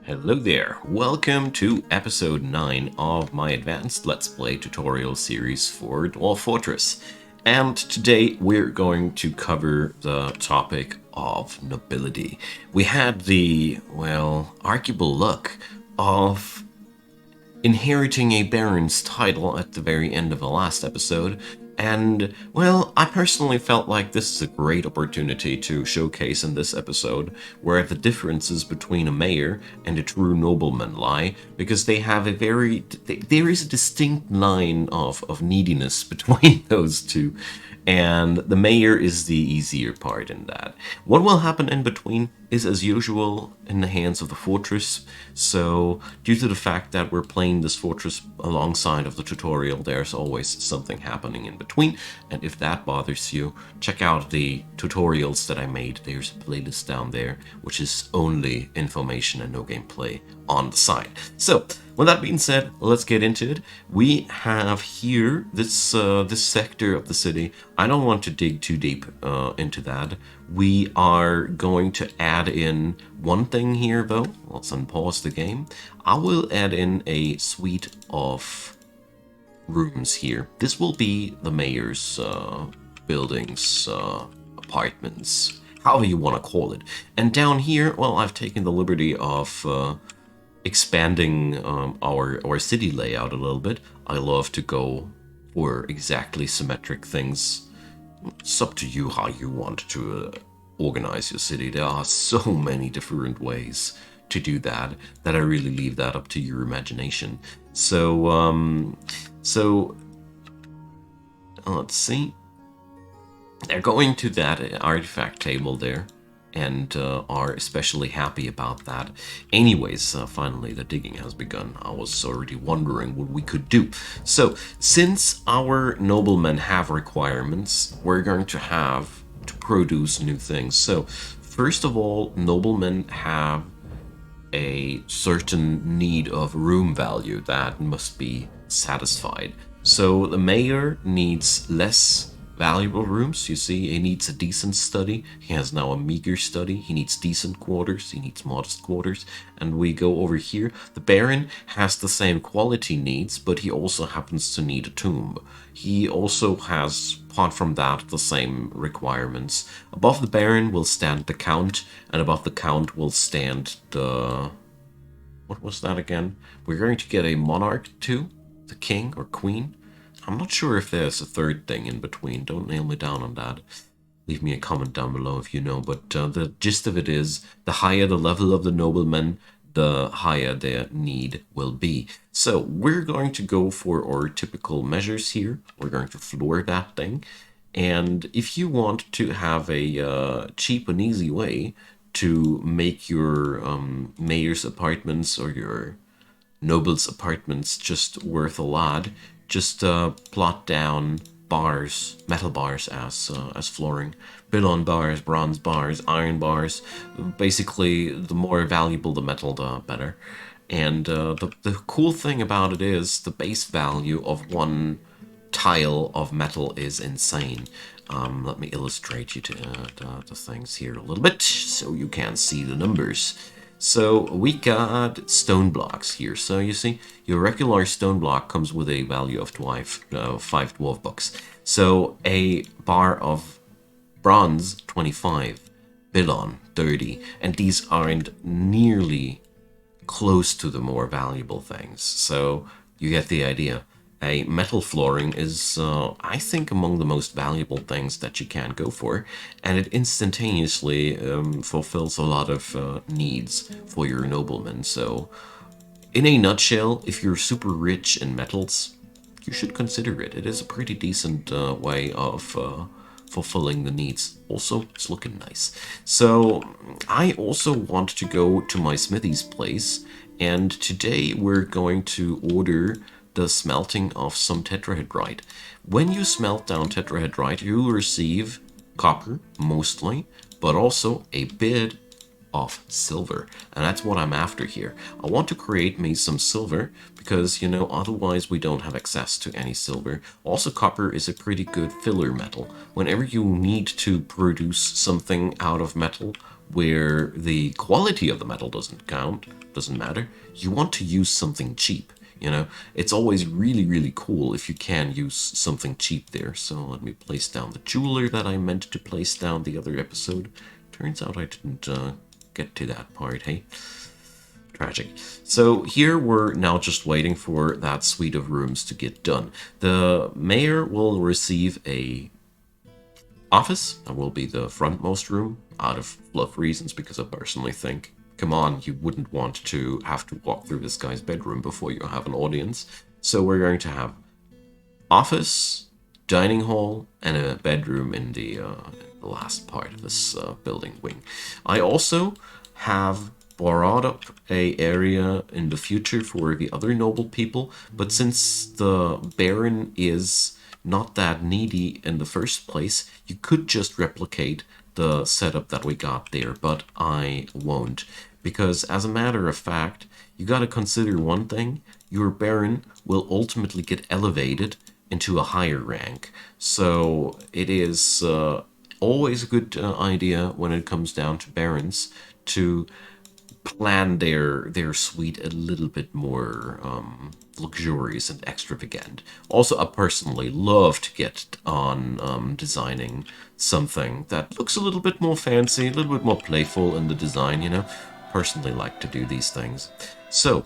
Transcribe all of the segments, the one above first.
Hello there, welcome to episode 9 of my advanced Let's Play tutorial series for Dwarf Fortress. And today we're going to cover the topic of nobility. We had the, well, arguable luck of inheriting a baron's title at the very end of the last episode, and, well, I personally felt like this is a great opportunity to showcase in this episode where the differences between a mayor and a true nobleman lie, because they have a there is a distinct line of neediness between those two, and the mayor is the easier part in that. What will happen in between is, as usual, in the hands of the fortress. So due to the fact that we're playing this fortress alongside of the tutorial, there's always something happening in between, and if that bothers you, check out the tutorials that I made. There's a playlist down there which is only information and no gameplay on the side. So with that being said, let's get into it. We have here this this sector of the city. I don't want to dig too deep into that. We are going to add in one thing here, though. Let's unpause the game. I will add in a suite of rooms here. This will be the mayor's buildings, apartments, however you want to call it. And down here, well, I've taken the liberty of expanding our city layout a little bit. I love to go for exactly symmetric things. It's up to you how you want to organize your city. There are so many different ways to do that I really leave that up to your imagination. So let's see. They're going to that artifact table there, and are especially happy about that. Anyways, finally the digging has begun. I was already wondering what we could do. So, since our noblemen have requirements, we're going to have to produce new things. So, first of all, noblemen have a certain need of room value that must be satisfied. So, the mayor needs less valuable rooms. You see, he needs a decent study. He has now a meager study. He needs decent quarters. He needs modest quarters. And we go over here. The baron has the same quality needs, but he also happens to need a tomb. He also has, apart from that, the same requirements. Above the baron will stand the count, and above the count will stand the... what was that again? We're going to get a monarch too? The king or queen? I'm not sure if there's a third thing in between. Don't nail me down on that. Leave me a comment down below if you know. But the gist of it is, the higher the level of the nobleman, the higher their need will be. So we're going to go for our typical measures here. We're going to floor that thing. And if you want to have a cheap and easy way to make your mayor's apartments or your noble's apartments just worth a lot, just plot down bars, metal bars as flooring, baron bars, bronze bars, iron bars. Basically, the more valuable the metal, the better. And the cool thing about it is the base value of one tile of metal is insane. Let me illustrate you to the things here a little bit so you can see the numbers. So we got stone blocks here. So you see, your regular stone block comes with a value of 5 dwarf bucks. So a bar of bronze, 25, baron, 30, and these aren't nearly close to the more valuable things. So you get the idea. A metal flooring is, I think, among the most valuable things that you can go for, and it instantaneously fulfills a lot of needs for your noblemen. So, in a nutshell, if you're super rich in metals, you should consider it. It is a pretty decent way of fulfilling the needs. Also, it's looking nice. So, I also want to go to my smithy's place, and today we're going to order the smelting of some tetrahedrite. When you smelt down tetrahedrite, you will receive copper, mostly, but also a bit of silver. And that's what I'm after here. I want to create me some silver because, you know, otherwise we don't have access to any silver. Also, copper is a pretty good filler metal. Whenever you need to produce something out of metal, where the quality of the metal doesn't matter. You want to use something cheap. You know, it's always really, really cool if you can use something cheap there. So let me place down the jeweler that I meant to place down the other episode. Turns out I didn't get to that part, hey? Tragic. So here we're now just waiting for that suite of rooms to get done. The mayor will receive a office. That will be the frontmost room, out of fluff reasons, because I personally think, come on, you wouldn't want to have to walk through this guy's bedroom before you have an audience. So we're going to have office, dining hall, and a bedroom in the last part of this building wing. I also have brought up a area in the future for the other noble people, but since the Baron is not that needy in the first place, you could just replicate the setup that we got there, but I won't. Because as a matter of fact, you gotta consider one thing: your Baron will ultimately get elevated into a higher rank. So it is always a good idea when it comes down to Barons to plan their suite a little bit more luxurious and extravagant. Also, I personally love to get on designing something that looks a little bit more fancy, a little bit more playful in the design, you know. Personally like to do these things. So,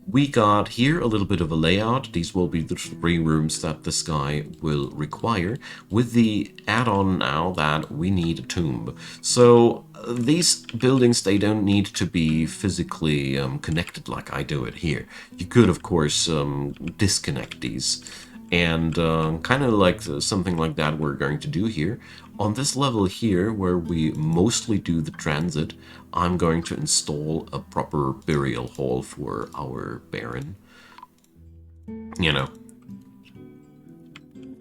we got here a little bit of a layout. These will be the 3 rooms that this guy will require, with the add-on now that we need a tomb. So these buildings, they don't need to be physically connected like I do it here. You could, of course, disconnect these. And kind of like something like that we're going to do here. On this level here, where we mostly do the transit, I'm going to install a proper burial hall for our Baron. You know.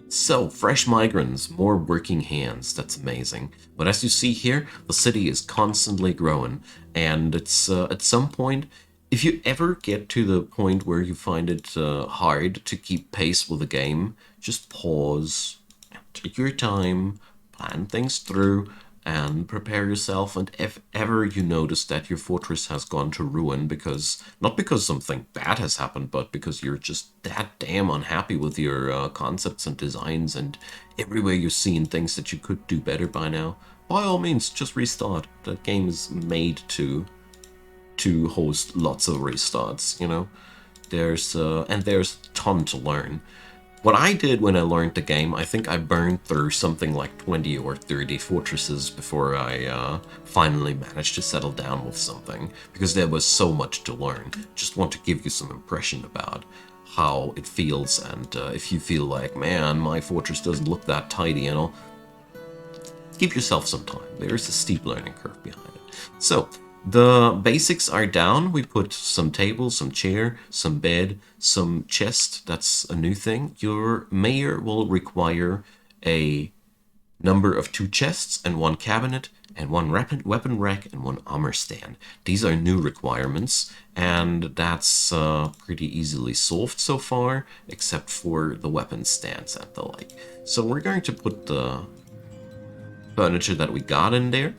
So, fresh migrants, more working hands, that's amazing. But as you see here, the city is constantly growing, and it's at some point, if you ever get to the point where you find it hard to keep pace with the game, just pause, take your time, plan things through, and prepare yourself. And if ever you notice that your fortress has gone to ruin because, not because something bad has happened, but because you're just that damn unhappy with your concepts and designs, and everywhere you've seen things that you could do better by now, by all means, just restart. That game is made to host lots of restarts, you know. There's a ton to learn. What I did when I learned the game, I think I burned through something like 20 or 30 fortresses before I finally managed to settle down with something, because there was so much to learn. Just want to give you some impression about how it feels, and if you feel like, man, my fortress doesn't look that tidy, you know, give yourself some time. There's a steep learning curve behind it. So, the basics are down. We put some table, some chair, some bed, some chest. That's a new thing. Your mayor will require a number of 2 chests and 1 cabinet and 1 weapon rack and 1 armor stand. These are new requirements, and that's pretty easily solved so far, except for the weapon stands and the like. So we're going to put the furniture that we got in there.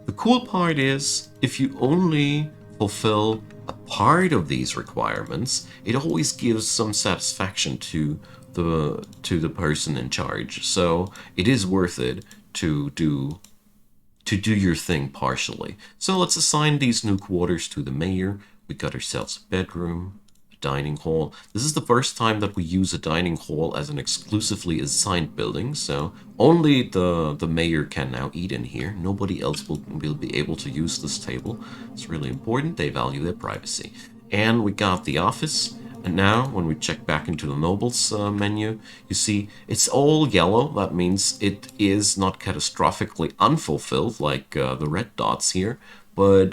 The cool part is, if you only fulfill a part of these requirements, it always gives some satisfaction to the person in charge. So it is worth it to do your thing partially. So let's assign these new quarters to the mayor. We got ourselves a bedroom, dining hall. This is the first time that we use a dining hall as an exclusively assigned building, so only the mayor can now eat in here. Nobody else will be able to use this table. It's really important. They value their privacy. And we got the office. And now, when we check back into the nobles menu, you see it's all yellow. That means it is not catastrophically unfulfilled like the red dots here, but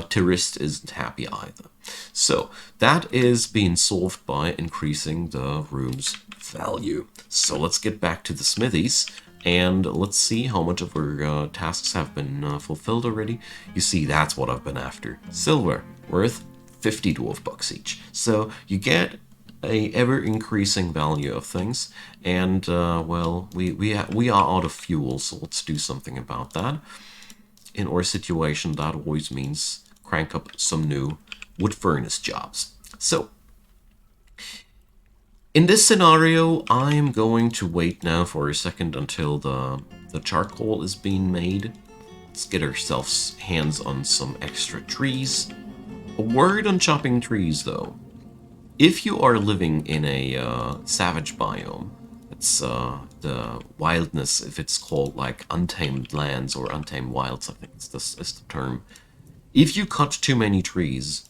Tourist isn't happy either. So that is being solved by increasing the room's value. So let's get back to the smithies, and let's see how much of our tasks have been fulfilled already. You see, that's what I've been after. Silver, worth 50 dwarf bucks each. So you get a ever-increasing value of things, and well, we are out of fuel, so let's do something about that. in our situation, that always means crank up some new wood furnace jobs. So, in this scenario, I'm going to wait now for a second until the charcoal is being made. Let's get ourselves hands on some extra trees. A word on chopping trees, though. If you are living in a savage biome, it's the wildness, if it's called like untamed lands or untamed wilds, I think it's the term. If you cut too many trees,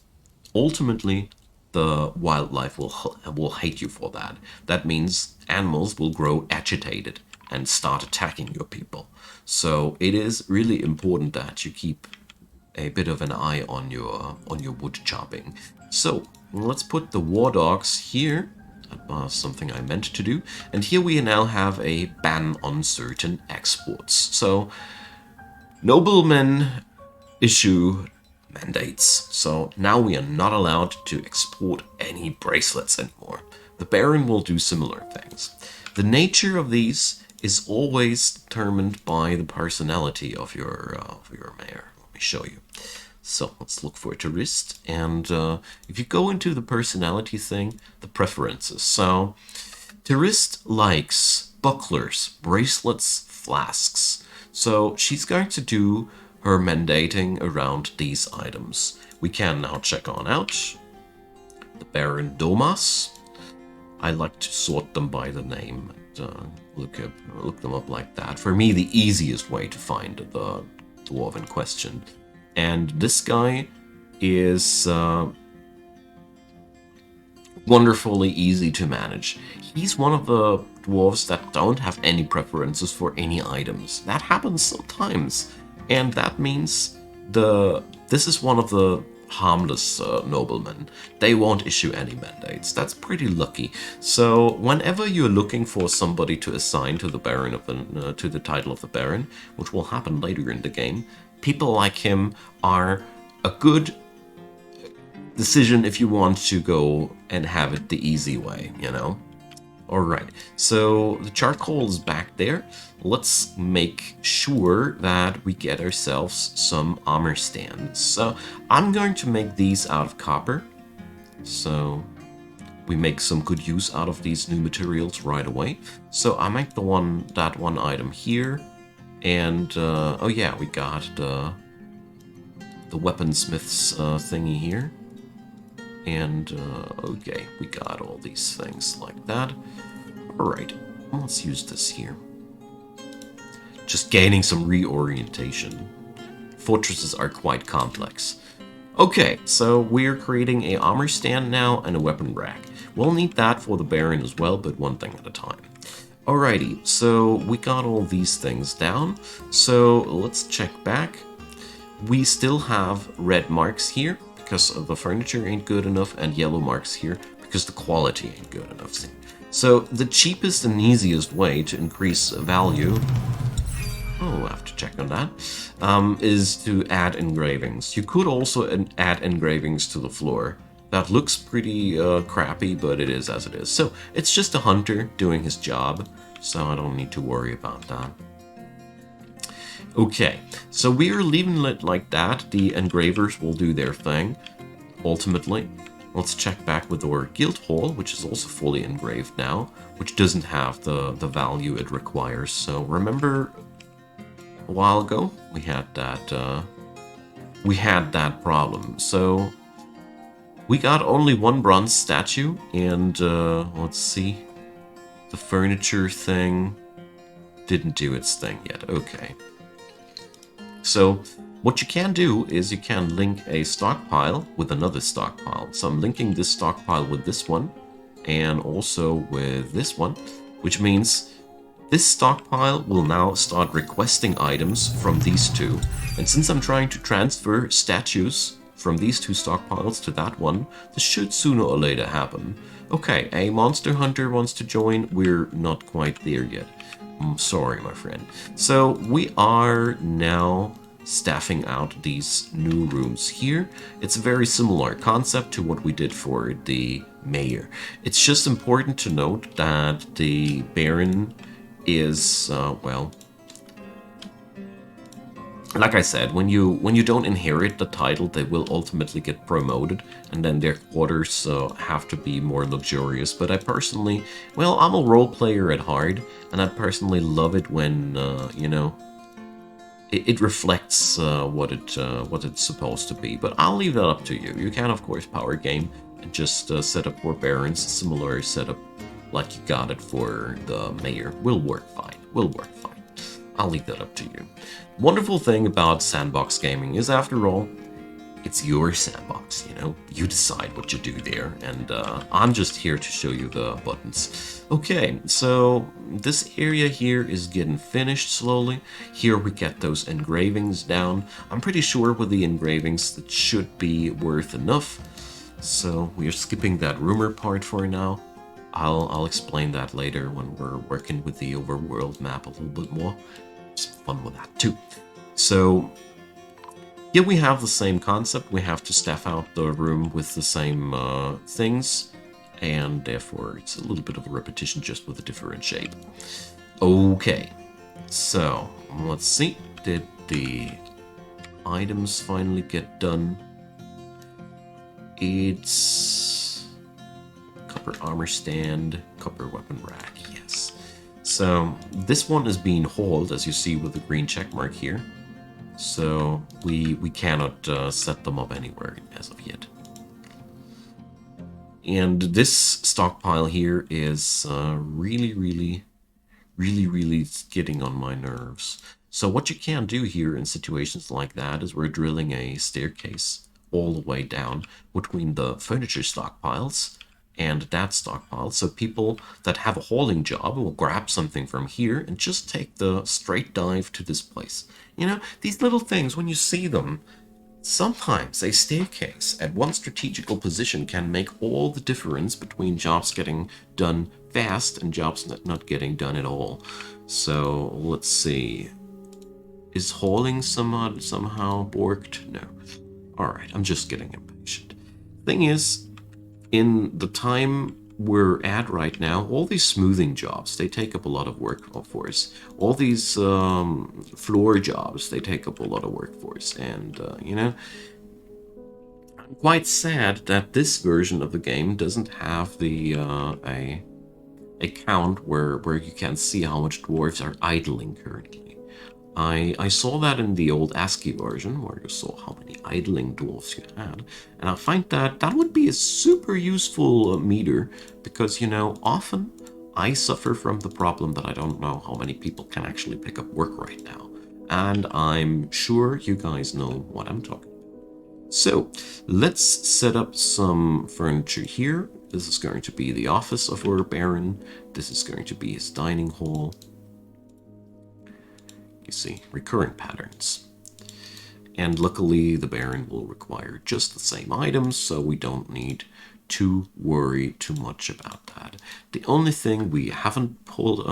ultimately the wildlife will hate you for that. That means animals will grow agitated and start attacking your people. So it is really important that you keep a bit of an eye on your wood chopping. So let's put the war dogs here. That was something I meant to do. And here we now have a ban on certain exports. So noblemen issue mandates. So now we are not allowed to export any bracelets anymore. The Baron will do similar things. The nature of these is always determined by the personality of your mayor. Let me show you. So let's look for a tourist, and if you go into the personality thing, the preferences. So tourist likes bucklers, bracelets, flasks. So she's going to do her mandating around these items. We can now check on out the Baron Domas. I like to sort them by the name and look them up like that. For me, the easiest way to find the dwarf in question. And this guy is wonderfully easy to manage. He's one of the dwarves that don't have any preferences for any items. That happens sometimes. And that means this is one of the harmless noblemen. They won't issue any mandates. That's pretty lucky. So whenever you're looking for somebody to assign to the Baron of the to the title of the Baron, which will happen later in the game, people like him are a good decision if you want to go and have it the easy way, you know? Alright, so the charcoal is back there. Let's make sure that we get ourselves some armor stands. So I'm going to make these out of copper. So we make some good use out of these new materials right away. So I make that one item here. And, oh yeah, we got the weaponsmith's thingy here. And, okay, we got all these things like that. Alright, let's use this here. Just gaining some reorientation. Fortresses are quite complex. Okay, so we're creating a armor stand now and a weapon rack. We'll need that for the Baron as well, but one thing at a time. Alrighty, so we got all these things down. So let's check back. We still have red marks here because the furniture ain't good enough, and yellow marks here because the quality ain't good enough. So the cheapest and easiest way to increase value, oh, I have to check on that, is to add engravings. You could also add engravings to the floor. That looks pretty crappy, but it is as it is. So it's just a hunter doing his job, so I don't need to worry about that. Okay, so we are leaving it like that. The engravers will do their thing, ultimately. Let's check back with our guild hall, which is also fully engraved now, which doesn't have the value it requires. So remember a while ago we had that problem. So we got only one bronze statue, and let's see, the furniture thing didn't do its thing yet. Okay. So what you can do is you can link a stockpile with another stockpile. So I'm linking this stockpile with this one and also with this one, which means this stockpile will now start requesting items from these two. And since I'm trying to transfer statues from these two stockpiles to that one, this should sooner or later happen. Okay, a monster hunter wants to join. We're not quite there yet. I'm sorry, my friend. So we are now staffing out these new rooms here. It's a very similar concept to what we did for the mayor. It's just important to note that the Baron is, well, like I said, when you don't inherit the title, they will ultimately get promoted, and then their quarters have to be more luxurious. But I personally, well, I'm a role player at heart, and I personally love it when it reflects what it's supposed to be. But I'll leave that up to you. You can, of course, power game and just set up for barons, similar setup like you got it for the mayor. Will work fine. Will work fine. I'll leave that up to you. Wonderful thing about sandbox gaming is, after all, it's your sandbox, you know? You decide what you do there, and I'm just here to show you the buttons. Okay, so this area here is getting finished slowly. Here we get those engravings down. I'm pretty sure with the engravings that should be worth enough. So we're skipping that rumor part for now. I'll explain that later when we're working with the overworld map a little bit more. It's fun with that too. So here we have the same concept. We have to staff out the room with the same things, and therefore it's a little bit of a repetition, just with a different shape. Okay, so let's see. Did the items finally get done? It's copper armor stand, copper weapon rack, yes. So this one is being hauled, as you see with the green check mark here. So we cannot set them up anywhere as of yet. And this stockpile here is really getting on my nerves. So what you can do here in situations like that is we're drilling a staircase all the way down between the furniture stockpiles and that stockpile. So people that have a hauling job will grab something from here and just take the straight dive to this place. You know, these little things, when you see them, sometimes a staircase at one strategical position can make all the difference between jobs getting done fast and jobs not getting done at all. So let's see. Is hauling somehow borked? No. Alright, I'm just getting impatient. Thing is, in the time we're at right now, all these smoothing jobs, they take up a lot of workforce. All these floor jobs, they take up a lot of workforce. And, you know, I'm quite sad that this version of the game doesn't have the a count where you can see how much dwarves are idling currently. I saw that in the old ASCII version, where you saw how many idling dwarfs you had, and I find that that would be a super useful meter, because, you know, often I suffer from the problem that I don't know how many people can actually pick up work right now, and I'm sure you guys know what I'm talking about. So let's set up some furniture here. This is going to be the office of our Baron. This is going to be his dining hall. You see, recurring patterns. And luckily, the Baron will require just the same items, so we don't need to worry too much about that. The only thing we haven't pulled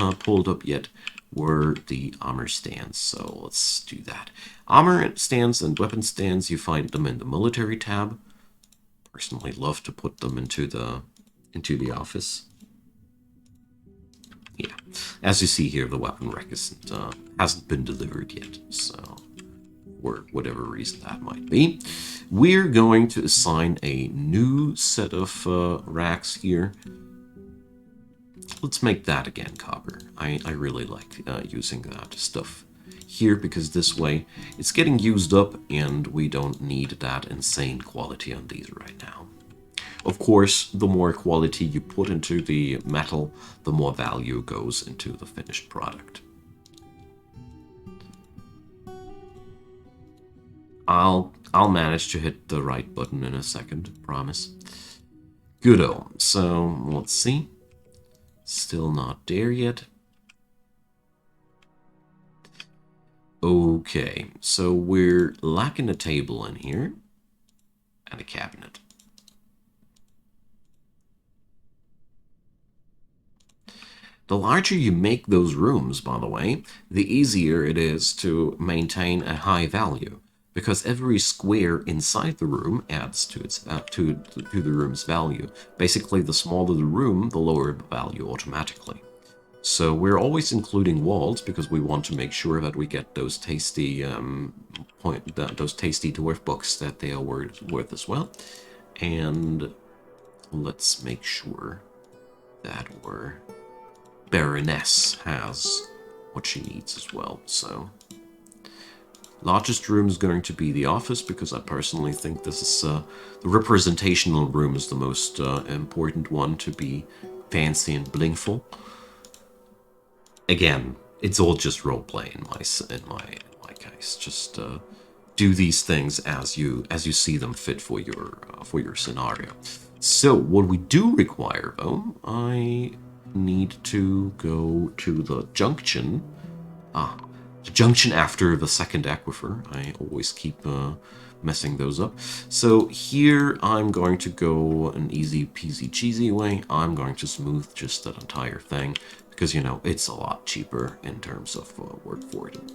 up yet were the armor stands, so let's do that. Armor stands and weapon stands, you find them in the military tab. Personally love to put them into the office. Yeah, as you see here, the weapon rack hasn't been delivered yet, so for whatever reason that might be. We're going to assign a new set of racks here. Let's make that again copper. I really like using that stuff here, because this way it's getting used up and we don't need that insane quality on these right now. Of course, the more quality you put into the metal, the more value goes into the finished product. I'll manage to hit the right button in a second, promise. Goodo. So, let's see. Still not there yet. Okay, so we're lacking a table in here and a cabinet. The larger you make those rooms, by the way, the easier it is to maintain a high value, because every square inside the room adds to its to the room's value. Basically, the smaller the room, the lower the value automatically. So we're always including walls because we want to make sure that we get those tasty those tasty dwarf books that they are worth as well. And let's make sure that our Baroness has what she needs as well. So largest room is going to be the office because I personally think this is the representational room is the most important one to be fancy and blingful. Again, it's all just roleplay in my case. Just do these things as you see them fit for your scenario. So what we do require, though, I need to go to the junction. The junction after the second aquifer. I always keep messing those up. So here I'm going to go an easy peasy cheesy way. I'm going to smooth just that entire thing because, you know, it's a lot cheaper in terms of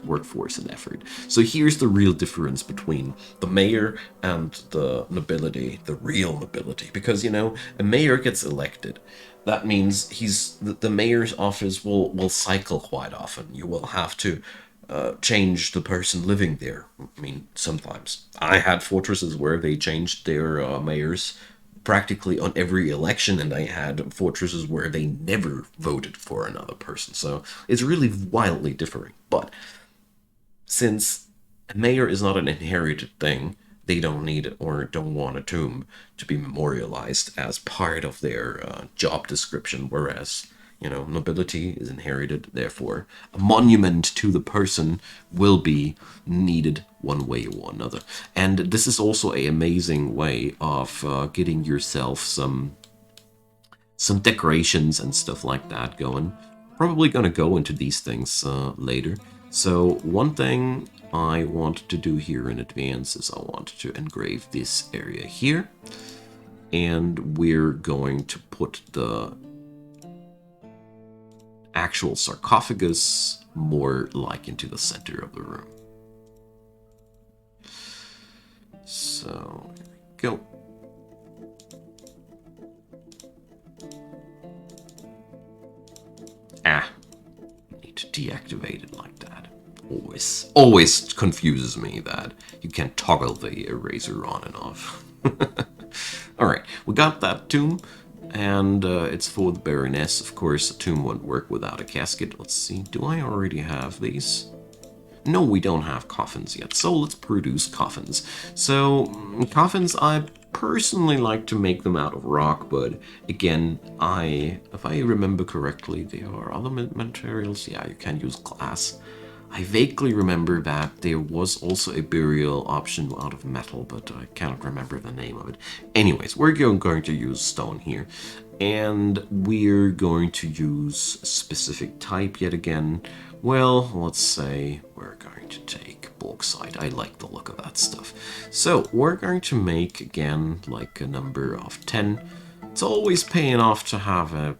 workforce and effort. So here's the real difference between the mayor and the nobility, the real nobility, because, you know, a mayor gets elected. That means the mayor's office will cycle quite often. You will have to change the person living there. I mean, sometimes. I had fortresses where they changed their mayors practically on every election, and I had fortresses where they never voted for another person. So it's really wildly differing. But since a mayor is not an inherited thing, they don't need or don't want a tomb to be memorialized as part of their job description, whereas, you know, nobility is inherited. Therefore, a monument to the person will be needed one way or another. And this is also an amazing way of getting yourself some decorations and stuff like that going. Probably going to go into these things later. So one thing I want to do here in advance is I want to engrave this area here. And we're going to put the actual sarcophagus more like into the center of the room. So, here we go. Need to deactivate it like that. Always confuses me that you can't toggle the eraser on and off. Alright, we got that tomb. And it's for the Baroness. Of course, a tomb won't work without a casket. Let's see, do I already have these? No, we don't have coffins yet, so let's produce coffins. So, coffins, I personally like to make them out of rock, but again, if I remember correctly, there are other materials. Yeah, you can use glass. I vaguely remember that there was also a burial option out of metal, but I cannot remember the name of it. Anyways, we're going to use stone here. And we're going to use a specific type yet again. Well, let's say we're going to take bauxite. I like the look of that stuff. So we're going to make, again, like a number of 10. It's always paying off to have a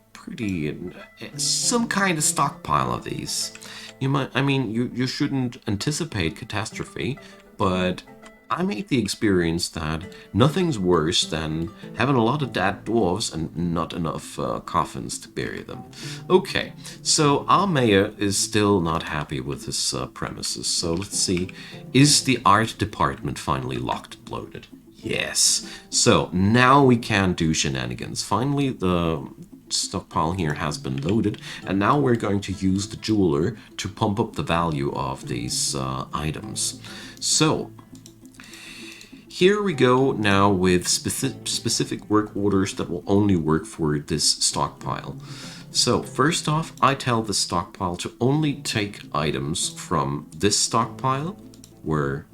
some kind of stockpile of these. You shouldn't anticipate catastrophe, but I made the experience that nothing's worse than having a lot of dead dwarves and not enough coffins to bury them. Okay, so our mayor is still not happy with his premises, so let's see. Is the art department finally locked and loaded? Yes. So now we can do shenanigans. Finally, the stockpile here has been loaded, and now we're going to use the jeweler to pump up the value of these items. So here we go now with specific work orders that will only work for this stockpile. So first off, I tell the stockpile to only take items from this stockpile where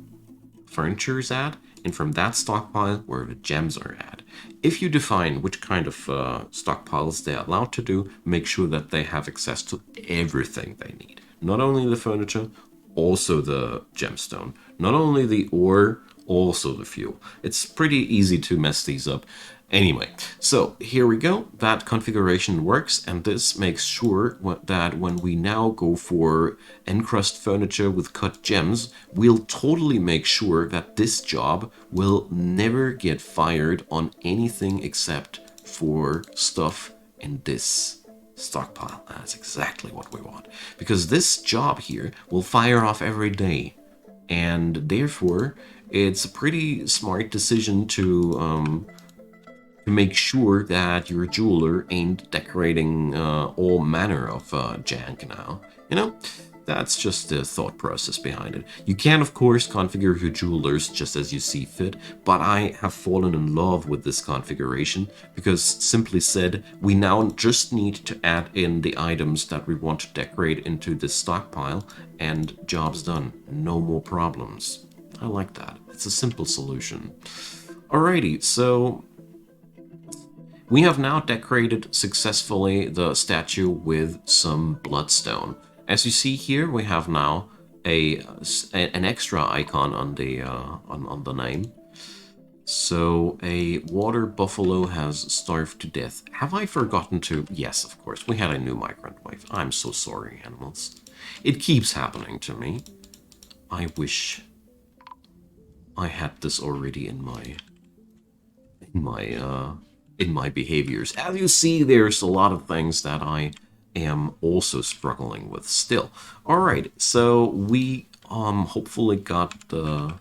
furniture is at, and from that stockpile where the gems are at. If you define which kind of stockpiles they're allowed to do, make sure that they have access to everything they need. Not only the furniture, also the gemstone. Not only the ore, also the fuel. It's pretty easy to mess these up. Anyway, so here we go. That configuration works, and this makes sure that when we now go for encrust furniture with cut gems, we'll totally make sure that this job will never get fired on anything except for stuff in this Stockpile. That's exactly what we want. Because this job here will fire off every day. And therefore, it's a pretty smart decision to make sure that your jeweler ain't decorating all manner of jank now. You know, that's just the thought process behind it. You can, of course, configure your jewelers just as you see fit, but I have fallen in love with this configuration because, simply said, we now just need to add in the items that we want to decorate into this stockpile, and job's done. No more problems. I like that. It's a simple solution. Alrighty, so we have now decorated successfully the statue with some bloodstone. As you see here, we have now an extra icon on the name. So a water buffalo has starved to death. Have I forgotten to? Yes, of course. We had a new migrant wife. I'm so sorry, animals. It keeps happening to me. I wish I had this already in my behaviors. As you see, there's a lot of things that I am also struggling with still. All right, so we hopefully got the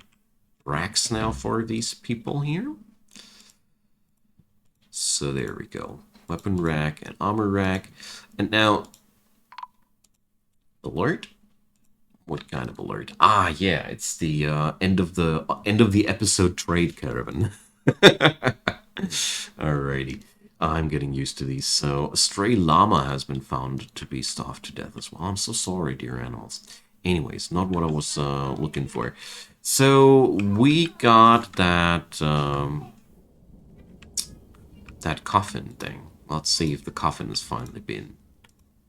racks now for these people here. So there we go. Weapon rack and armor rack. And now, alert? What kind of alert? Ah, yeah, it's the end of the episode trade caravan. Alrighty. I'm getting used to these. So, a stray llama has been found to be starved to death as well. I'm so sorry, dear animals. Anyways, not what I was looking for. So, we got that that coffin thing. Let's see if the coffin has finally been...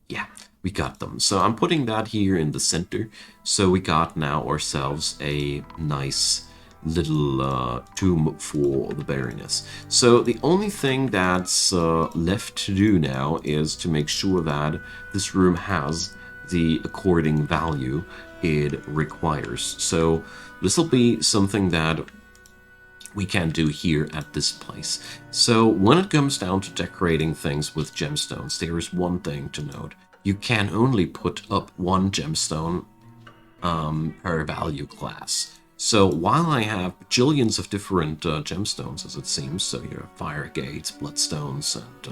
Yeah, we got them. So, I'm putting that here in the center. So, we got now ourselves a nice little tomb for the Baroness. So the only thing that's left to do now is to make sure that this room has the according value it requires. So this will be something that we can do here at this place. So when it comes down to decorating things with gemstones, there is one thing to note. You can only put up one gemstone per value class. So while I have bajillions of different gemstones, as it seems, so you have fire gates, bloodstones, and,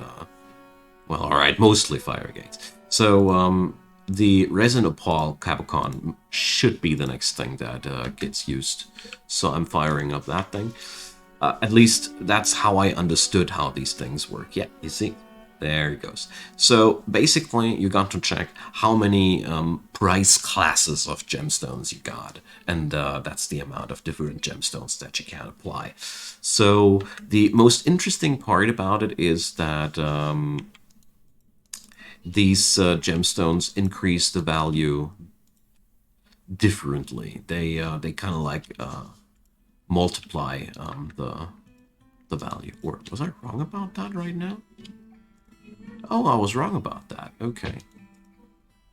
well, alright, mostly fire gates. So the resin opal Cabochon should be the next thing that gets used. So I'm firing up that thing. At least that's how I understood how these things work. Yeah, you see? There it goes. So basically, you got to check how many price classes of gemstones you got, and that's the amount of different gemstones that you can apply. So the most interesting part about it is that these gemstones increase the value differently. They kind of like multiply the value. Or was I wrong about that right now? Oh, I was wrong about that. Okay.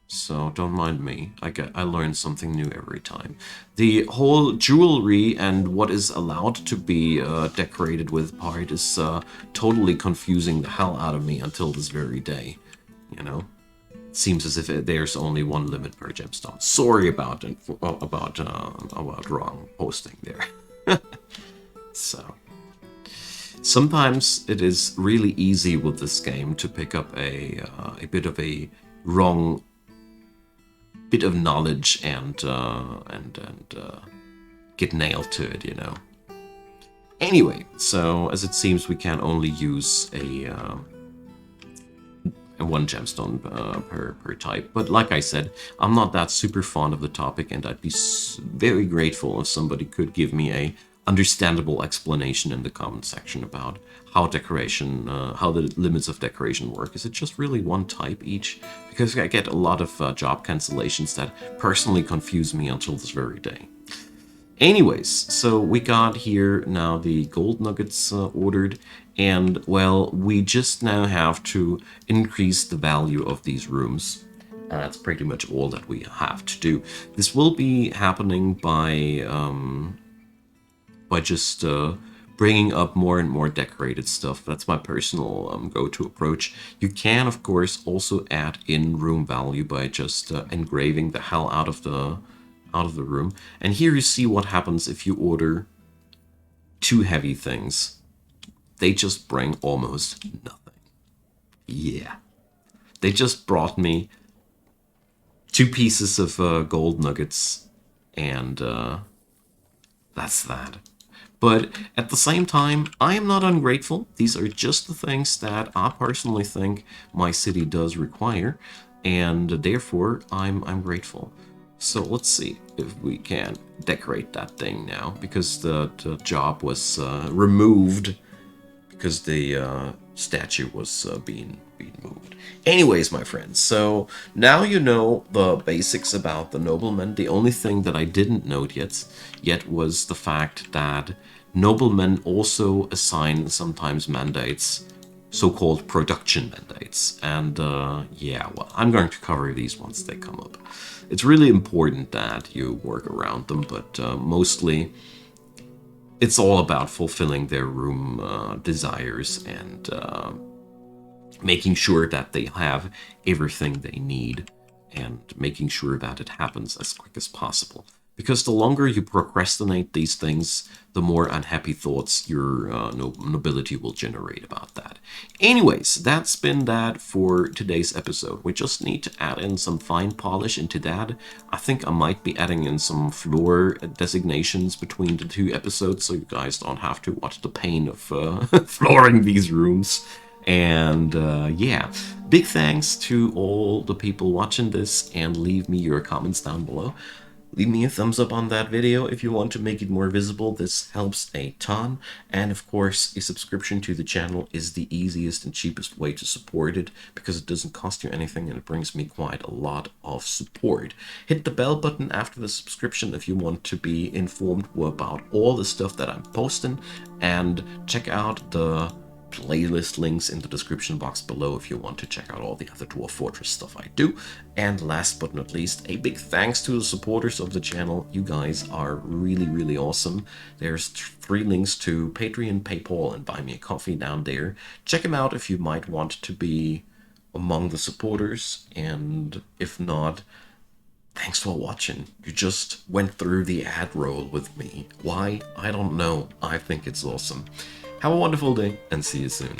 So don't mind me. I learn something new every time. The whole jewelry and what is allowed to be decorated with part is totally confusing the hell out of me until this very day. You know, it seems as if there's only one limit per gemstone. Sorry about it, about wrong posting there. So. Sometimes it is really easy with this game to pick up a bit of a wrong bit of knowledge and get nailed to it, you know. Anyway, so as it seems, we can only use a one gemstone per type. But like I said, I'm not that super fond of the topic, and I'd be very grateful if somebody could give me a understandable explanation in the comment section about how decoration, how the limits of decoration work. Is it just really one type each? Because I get a lot of job cancellations that personally confuse me until this very day. Anyways, so we got here now the gold nuggets ordered, and well, we just now have to increase the value of these rooms. That's pretty much all that we have to do. This will be happening by just bringing up more and more decorated stuff. That's my personal go-to approach. You can, of course, also add in room value by just engraving the hell out of the room. And here you see what happens if you order two heavy things. They just bring almost nothing. Yeah. They just brought me 2 pieces of gold nuggets, and that's that. But at the same time, I am not ungrateful. These are just the things that I personally think my city does require, and therefore I'm grateful. So let's see if we can decorate that thing now, because the job was removed because the statue was being moved. Anyways, my friends, so now you know the basics about the noblemen. The only thing that I didn't note yet was the fact that noblemen also assign sometimes mandates, so-called production mandates. And yeah, well, I'm going to cover these once they come up. It's really important that you work around them, but mostly it's all about fulfilling their room desires and making sure that they have everything they need and making sure that it happens as quick as possible. Because the longer you procrastinate these things, the more unhappy thoughts your nobility will generate about that. Anyways, that's been that for today's episode. We just need to add in some fine polish into that. I think I might be adding in some floor designations between the 2 episodes so you guys don't have to watch the pain of flooring these rooms. And yeah, big thanks to all the people watching this, and leave me your comments down below. Leave me a thumbs up on that video if you want to make it more visible. This helps a ton. And of course, a subscription to the channel is the easiest and cheapest way to support it, because it doesn't cost you anything and it brings me quite a lot of support. Hit the bell button after the subscription if you want to be informed about all the stuff that I'm posting, and check out the playlist links in the description box below if you want to check out all the other Dwarf Fortress stuff I do. And last but not least, a big thanks to the supporters of the channel. You guys are really awesome. There's 3 links to Patreon, PayPal, and Buy Me a Coffee down there. Check them out if you might want to be among the supporters, and if not, thanks for watching. You just went through the ad roll with me. Why? I don't know. I think it's awesome. Have a wonderful day, and see you soon.